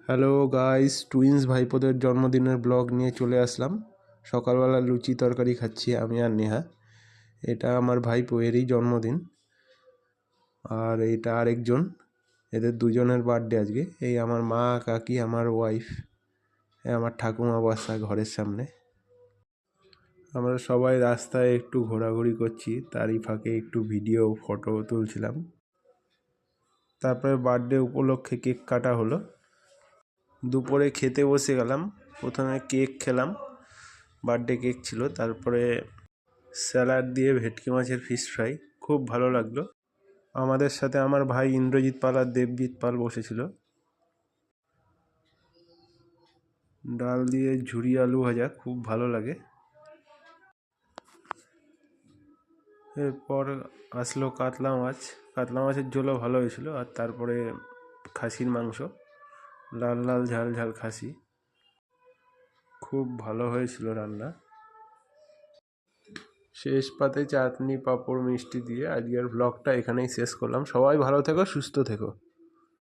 Hello guys, twins ভাইপোদের জন্মদিনের blog নিয়ে চলে আসলাম। সকালবেলা লুচি তরকারি খাচ্ছি আমি আর নেহা। এটা আমার ভাইপো, এরই জন্মদিন। আর এটা আরেকজন, এদের দুজনের বার্থডে আজকে। এই আমার মা, কাকি, আমার ওয়াইফ, আমার ঠাকুমা বসা ঘরের সামনে। আমরা সবাই রাস্তায় একটু ঘোরাঘুরি করছি, তারই ফাঁকে একটু ভিডিও ফটো তুলছিলাম। তারপরে বার্থডে উপলক্ষে কেক কাটা হলো। দুপুরে খেতে বসে গেলাম। প্রথমে কেক খেলাম, বার্থডে কেক ছিল। তারপরে স্যালাড দিয়ে ভেটকি মাছের ফিশ ফ্রাই, খুব ভালো লাগলো। আমাদের সাথে আমার ভাই ইন্দ্রজিৎ পাল আর দেবজিৎ পাল বসেছিল। ডাল দিয়ে ঝুরি আলু ভাজা, খুব ভালো লাগে। এরপর আসলো কাতলা মাছ। কাতলা মাছের ঝোলও ভালো হয়েছিল। আর তারপরে খাসির মাংস, লাল লাল ঝাল ঝাল খাসি, খুব ভালো হয়েছিল রান্না। শেষ পাতে চাটনি, পাঁপড়, মিষ্টি দিয়ে আজকের ব্লগটা এখানেই শেষ করলাম। সবাই ভালো থেকো, সুস্থ থেকো।